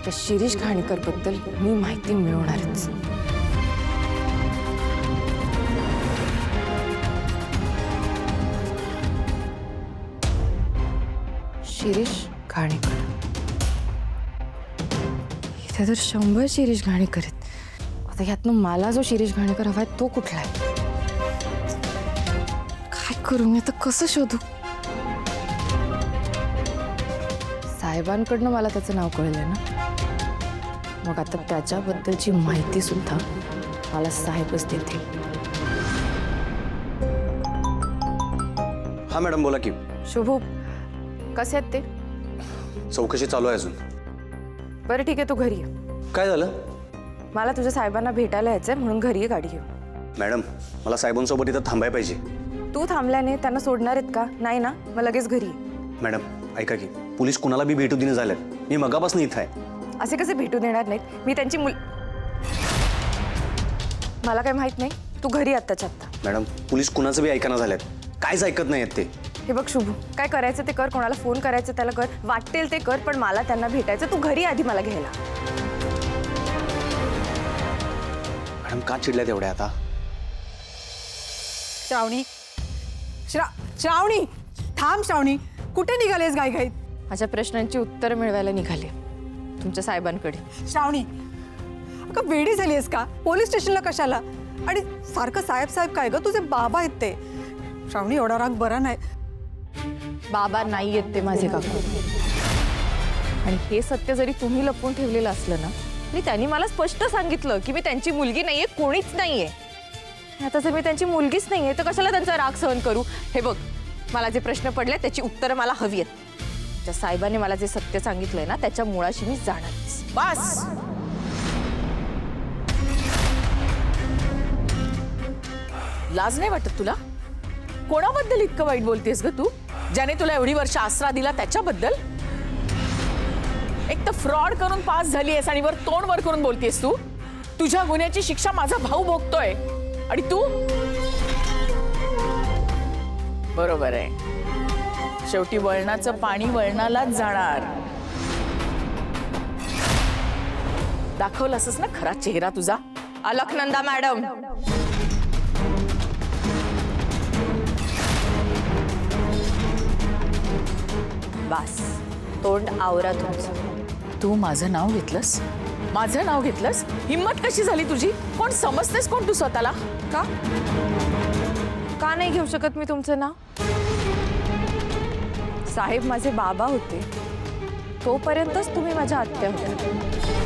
त्या शिरीष घाणेकर बद्दल मी माहिती मिळवणारच। शिरीष घाणेकर, इथे तर 100 शिरीष घाणेकर आहेत। आता यातनं मला जो शिरीष घाणेकर हवाय तो कुठला आहे? काय करू मी आता, कसं शोधू? साहेबांकडनं मला त्याचं नाव कळलंय ना, मग आता त्याच्याबद्दलची माहिती सुद्धा मला साहेबच देतील। हा मॅडम बोला की। शुभू, कसे आहेत ते? चौकशी चालू आहे अजून। बरं ठीक आहे, तू घरी ये। काय झालं? मला तुझ्या साहेबांना भेटायला यायचंय म्हणून घरी ये, गाडी घेऊन। मॅडम मला साहेबांसोबत इथं थांबायला पाहिजे। तू थांबल्याने त्यांना सोडणार आहेत का? नाही ना, मग लगेच घरी ये। मॅडम ऐका की, पोलीस कुणाला बी भेटू देणे झालेत, मी मगापासून इथं आहे। असे कसे भेटू देणार नाहीत? मी त्यांची मला काय माहित नाही, तू घरी आत्ताच्या आत्ता। मॅडम पोलीस कुणाचं बी ऐकाना झालेत, काहीच ऐकत नाही आहेत ते। हे बघ शुभू, काय करायचं ते कर, कोणाला फोन करायचं त्याला कर, वाटेल ते कर, पण मला त्यांना भेटायचं। तू घरी आधी मला घ्यायला। मॅडम का चिडल्यात एवढ्या आता? श्रावणी, श्रावणी थांब। श्रावणी कुठे निघालेस घाईघाईत? माझ्या प्रश्नांची उत्तर मिळवायला निघाले तुमच्या साहेबांकडे। श्रावणी अगं वेडी झाली आहेस का? पोलीस स्टेशनला कशाला? आणि सारखं साहेब साहेब काय ग? तुझे बाबा आहेत ते। श्रावणी एवढा राग बरा नाही। बाबा नाही आहेत ते माझे काकू, आणि हे सत्य जरी तुम्ही लपवून ठेवलेलं असलं ना, तरी त्यांनी मला स्पष्ट सांगितलं की मी त्यांची मुलगी नाहीये, कोणीच नाहीये। आता जर मी त्यांची मुलगीच नाहीये तर कशाला त्यांचा राग सहन करू? हे बघ, मला जे प्रश्न पडले त्याची उत्तरं मला हवी आहेत। त्या साहेबांनी मला जे सत्य सांगितलंय ना, त्याच्या मुळाशी मी जाणारच। बस, लाज नाही वाटत तुला? कोणाबद्दल इतकं वाईट बोलतेस ग तू? ज्याने तुला एवढी वर्ष आसरा दिला त्याच्याबद्दल? एक तर फ्रॉड करून पास झाली आहेस आणि वर तोंड वर करून बोलतेस तू। तुझ्या गुन्ह्याची शिक्षा माझा भाऊ भोगतोय आणि तू? बरोबर आहे, शेवटी वळणाचं पाणी वळणालाच जाणार। दाखवलासच ना खरा चेहरा तुझा। अलकनंदा मॅडम, बस तोंड आवरा तुमचं। तू माझं नाव घेतलंस? माझं नाव घेतलंस? हिम्मत कशी झाली तुझी? कोण समजतेस कोण तू स्वतःला? का का नाही घेऊ शकत मी तुमचं नाव? साहेब माझे बाबा होते, तोपर्यंतच तुम्ही माझ्या आत्या होत्या।